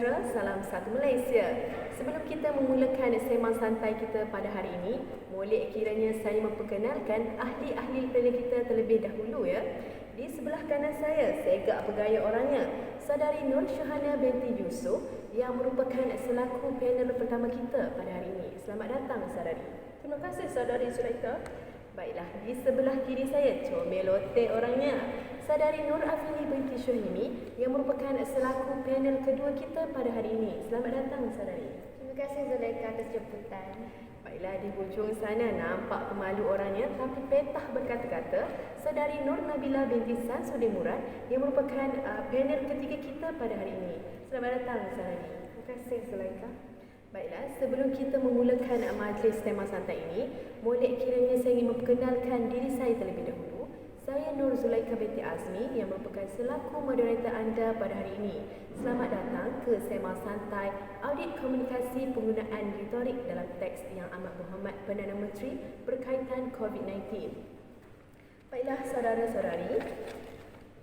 sejahtera, salam satu Malaysia. Sebelum kita memulakan sembang santai kita pada hari ini, boleh kiranya saya memperkenalkan ahli-ahli panel kita terlebih dahulu ya. Di sebelah kanan saya gak bergaya orangnya, Saudari Nur Syahana binti Yusof yang merupakan selaku panel pertama kita pada hari ini. Selamat datang Saudari. Terima kasih Saudari Zulaikha. Baiklah, di sebelah kiri saya comelote orangnya, Saudari Nur Afini binti Syuhimi yang merupakan selaku panel kedua kita pada hari ini. Selamat datang Saudari. Terima kasih Zulaikha atas jemputan. Baiklah, di hujung sana nampak pemalu orangnya tapi petah berkata-kata, Saudari Nur Nabila binti Samsudin Murad yang merupakan panel ketiga kita pada hari ini. Selamat datang Saudari. Terima kasih Zulaikha. Baiklah, sebelum kita memulakan majlis tema santai ini, boleh kiranya saya ingin memperkenalkan diri saya terlebih dahulu. Saya Nur Zulaikha binti Azmi yang merupakan selaku moderator anda pada hari ini. Selamat datang ke sembang santai audit komunikasi penggunaan retorik dalam teks Yang Amat Berhormat Perdana Menteri berkaitan COVID-19. Baiklah saudara-saudari,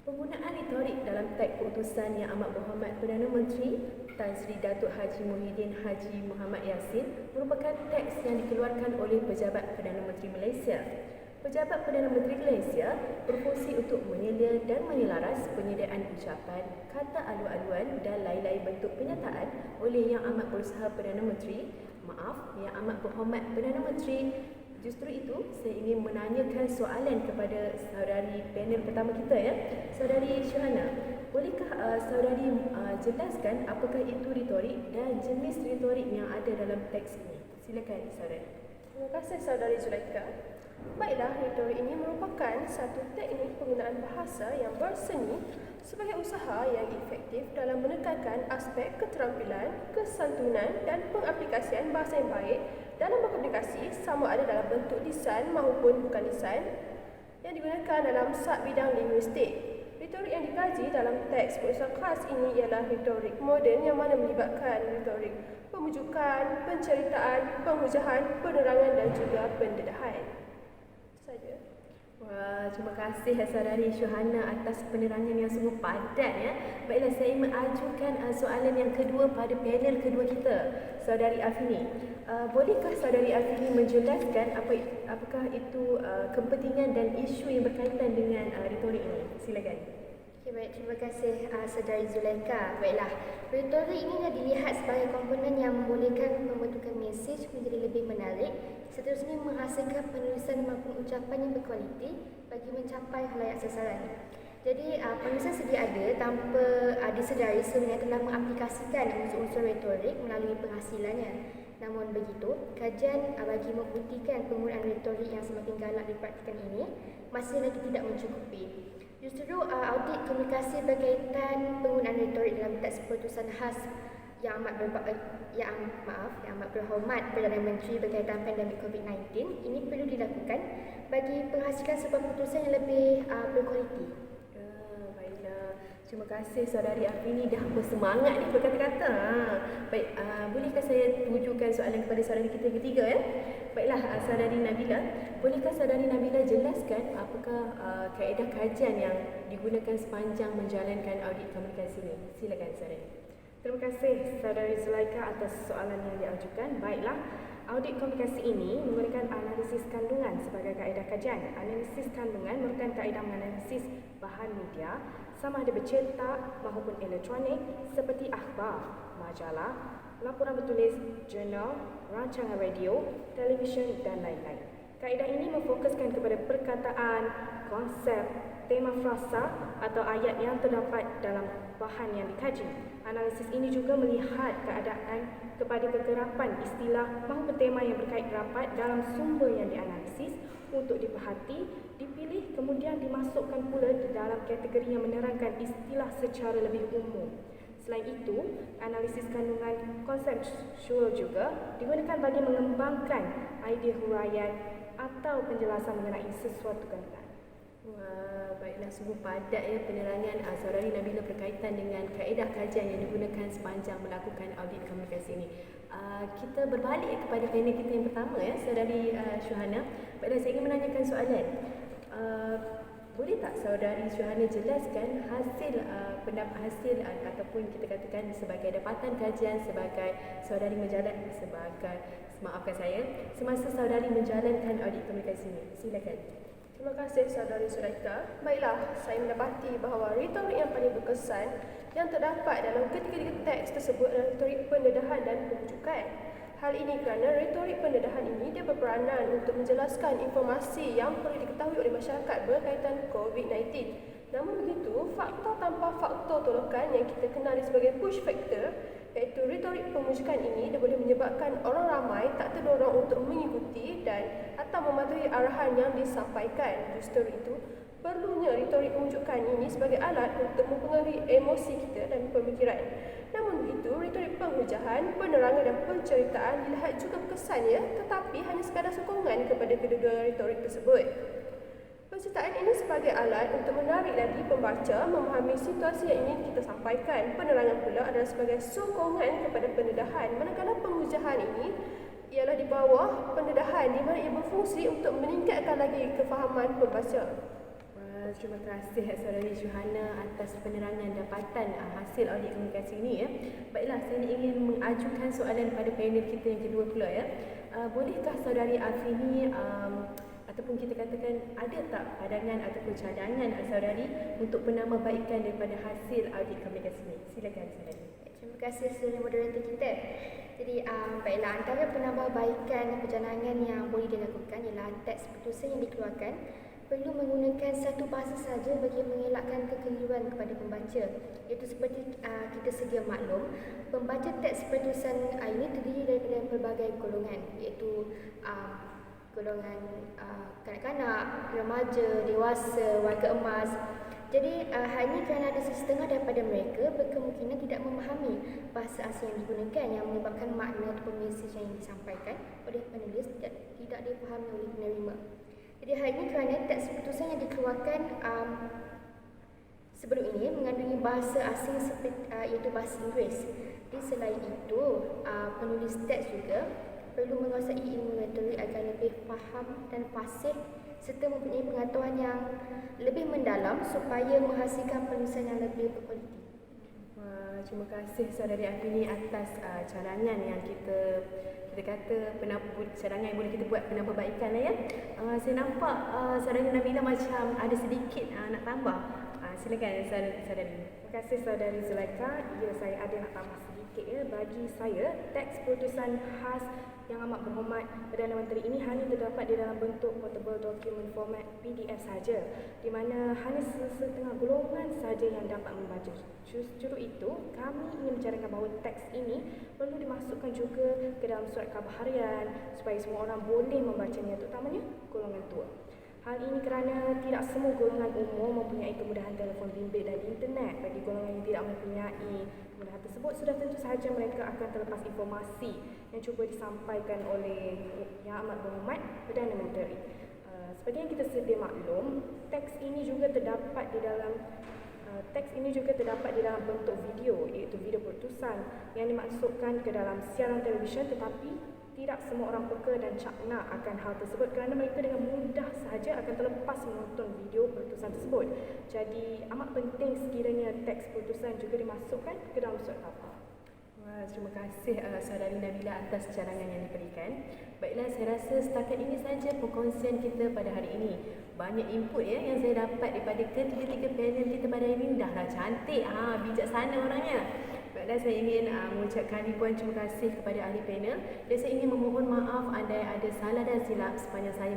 penggunaan retorik dalam teks keputusan Yang Amat Berhormat Perdana Menteri Tan Sri Datuk Haji Muhyiddin Haji Muhammad Yassin merupakan teks yang dikeluarkan oleh Pejabat Perdana Menteri Malaysia. Pejabat Perdana Menteri Malaysia berfungsi untuk menyela dan menyelaras penyediaan ucapan, kata alu-aluan dan lain-lain bentuk penyataan oleh Yang Amat Berusaha Perdana Menteri, Yang Amat Berhormat Perdana Menteri. Justru itu, saya ingin menanyakan soalan kepada saudari panel pertama kita ya, Saudari Syahana. Bolehkah saudari jelaskan apakah itu retorik dan jenis retorik yang ada dalam teks ini? Silakan saudari. Terima kasih Saudari Zulaikha. Baiklah, retorik ini merupakan satu teknik penggunaan bahasa yang berseni sebagai usaha yang efektif dalam menekankan aspek keterampilan, kesantunan dan pengaplikasian bahasa yang baik dalam berkomunikasi, sama ada dalam bentuk lisan maupun bukan lisan, yang digunakan dalam sub-bidang linguistik. Retorik yang dikaji dalam teks berusaha khas ini ialah retorik moden yang mana melibatkan retorik pemujukan, penceritaan, penghujahan, penerangan dan juga pendedahan. Saja. Wah, terima kasih Saudari Syahana atas penerangan yang sungguh padat ya. Baiklah, saya mengajukan soalan yang kedua pada panel kedua kita, Saudari Afini. Bolehkah Saudari Afini menjelaskan apakah itu kepentingan dan isu yang berkaitan dengan retorik ini? Silakan. Okay, baik, terima kasih Saudari Zulaikha. Baiklah, retorik ini dah dilihat sebagai komponen yang membolehkan pembentukan mesej menjadi lebih menarik, seterusnya menghasilkan penulisan maupun ucapan yang berkualiti bagi mencapai khalayak sasaran. Jadi, penulisan sedia ada tanpa disedari sebenarnya telah mengaplikasikan unsur-unsur retorik melalui penghasilannya. Namun begitu, kajian bagi membuktikan penggunaan retorik yang semakin galak dipraktikkan ini masih lagi tidak mencukupi. Justru audit komunikasi berkaitan penggunaan retorik dalam teks keputusan khas Yang Amat Berhormat Perdana Menteri berkaitan pandemik COVID-19 ini perlu dilakukan bagi penghasilan sebuah keputusan yang lebih berkualiti. Baiklah, terima kasih Saudari Afini dah bersemangat ni berkata-kata. Baik, bolehkah saya tujukan soalan kepada saudari kita ketiga ya? Baiklah, Saudari Nabila, bolehkah Saudari Nabila jelaskan apakah kaedah kajian yang digunakan sepanjang menjalankan audit komunikasi ini? Silakan saudari. Terima kasih Saudari Zulaikha atas soalan yang diajukan. Baiklah, audit komunikasi ini menggunakan analisis kandungan sebagai kaedah kajian. Analisis kandungan merupakan kaedah menganalisis bahan media sama ada bercetak maupun elektronik seperti akhbar, majalah, laporan bertulis, jurnal, rancangan radio, televisyen dan lain-lain. Kaedah ini memfokuskan kepada perkataan, konsep, tema frasa atau ayat yang terdapat dalam bahan yang dikaji. Analisis ini juga melihat keadaan kepada kekerapan istilah maupun tema yang berkait rapat dalam sumber yang dianalisis untuk diperhati, dipilih kemudian dimasukkan pula di dalam kategori yang menerangkan istilah secara lebih umum. Selain itu, analisis kandungan konseptual juga digunakan bagi mengembangkan idea huraian atau penjelasan mengenai sesuatu kandungan. Wah, baiklah, sungguh padat ya penerangan Saudari Nabila berkaitan dengan kaedah kajian yang digunakan sepanjang melakukan audit komunikasi ini. Kita berbalik kepada panel kita yang pertama ya, Saudari Syahana. Baiklah, saya ingin menanyakan soalan. Boleh tak saudari Syuhana jelaskan hasil ataupun kita katakan sebagai dapatan kajian sebagai saudari semasa saudari menjalankan audit komunikasi ini? Silakan. Terima kasih saudari Zulaika. Baiklah, saya mendapati bahawa retorik yang paling berkesan yang terdapat dalam ketiga-tiga teks tersebut adalah retorik pendedahan dan penunjukan. Hal ini kerana retorik pendedahan ini dia berperanan untuk menjelaskan informasi yang perlu diketahui oleh masyarakat berkaitan COVID-19. Namun begitu, faktor tanpa faktor tolokan yang kita kenali sebagai push factor, iaitu retorik penunjukan ini, dia boleh menyebabkan orang ramai tak terdorong untuk mengikuti dan atau mematuhi arahan yang disampaikan. Justru itu, perlunya retorik penunjukan ini sebagai alat untuk mempengaruhi emosi kita dan pemikiran. Namun begitu, retorik penghujahan, penerangan dan penceritaan dilihat juga berkesannya, tetapi hanya sekadar sokongan kepada kedua-dua retorik tersebut. Penceritaan ini sebagai alat untuk menarik lagi pembaca memahami situasi yang ingin kita sampaikan. Penerangan pula adalah sebagai sokongan kepada pendedahan, manakala penghujahan ini ialah di bawah pendedahan di mana ia berfungsi untuk meningkatkan lagi kefahaman pembaca. Terima kasih saudari Syuhana atas penerangan dapatan hasil audit komunikasi ini ya. Baiklah, saya ingin mengajukan soalan pada panel kita yang kedua pula ya. Bolehkah saudari Afini ataupun kita katakan ada tak pandangan ataupun cadangan saudari untuk penambahbaikan daripada hasil audit komunikasi ini? Silakan saudari. Terima kasih saudara moderator kita. Jadi baiklah, antara penambahbaikan dan pencanangan yang boleh dilakukan ialah teks putusan yang dikeluarkan perlu menggunakan satu bahasa saja bagi mengelakkan kekeliruan kepada pembaca. Iaitu seperti kita sedia maklum, pembaca teks putusan ini terdiri daripada pelbagai golongan, iaitu golongan kanak-kanak, remaja, dewasa, warga emas. Jadi hanya kerana ada setengah daripada mereka berkemungkinan tidak memahami bahasa asing yang digunakan yang menyebabkan makna atau mesej yang disampaikan oleh penulis tidak dipahami oleh penerima. Jadi hal ini kerana teks putusan yang dikeluarkan sebelum ini mengandungi bahasa asing iaitu bahasa Inggeris. Di selain itu, penulis teks juga perlu menguasai ilmu retorik agar lebih faham dan fasih serta mempunyai pengetahuan yang lebih mendalam supaya menghasilkan penulisan yang lebih berkualiti. Terima kasih saudari Afini atas cadangan yang kita kata cadangan yang boleh kita buat penambahbaikan ya. Saya nampak saudari Nabila macam ada sedikit nak tambah. Silakan saudari. Terima kasih saudari Zulaika. Ya, saya ada nak tambah sedikit ya. Bagi saya, teks putusan khas yang amat berhormat Perdana Menteri ini hanya terdapat di dalam bentuk portable document format PDF saja, di mana hanya setengah golongan saja yang dapat membaca. Justru itu, kami ingin mencaratkan bahawa teks ini perlu dimasukkan juga ke dalam surat khabar harian supaya semua orang boleh membacanya, terutamanya golongan tua. Hal ini kerana tidak semua golongan umum mempunyai kemudahan telefon bimbit dan internet. Bagi golongan yang tidak mempunyai kemudahan tersebut, sudah tentu sahaja mereka akan terlepas informasi yang cuba disampaikan oleh Yang Amat Berhormat Perdana Menteri. Seperti yang kita sedia maklum, teks ini juga terdapat di dalam bentuk video, iaitu video putusan yang dimasukkan ke dalam siaran televisyen, tetapi tidak semua orang peka dan cakna akan hal tersebut kerana mereka dengan mudah sahaja akan terlepas menonton video putusan tersebut. Jadi amat penting sekiranya teks putusan juga dimasukkan ke dalam surat khabar. Terima kasih saudari Nabila atas cadangan yang diberikan. Baiklah, saya rasa setakat ini saja perkongsian kita pada hari ini. Banyak input ya yang saya dapat daripada ketiga-tiga panel kita pada hari ini. Dahlah cantik, bijaksana orangnya. Baiklah, saya ingin mengucapkan ribuan terima kasih kepada ahli panel dan saya ingin memohon maaf andai ada salah dan silap sepanjang saya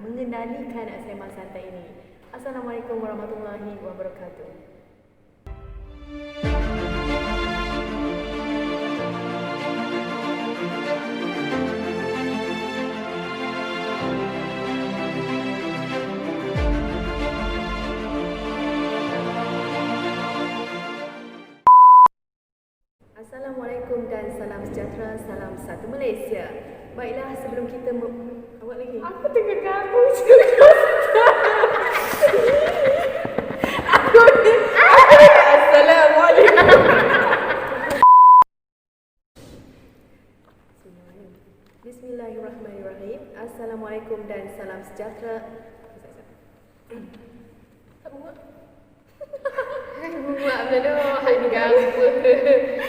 mengendalikan sembang santai ini. Assalamualaikum warahmatullahi wabarakatuh. Assalamualaikum dan salam sejahtera, salam satu Malaysia. Baiklah, sebelum kita awak lagi. Aku tengah gabung juga. Assalamualaikum. Bismillahirrahmanirrahim. Assalamualaikum dan salam sejahtera. selalu hak ni dah lupa.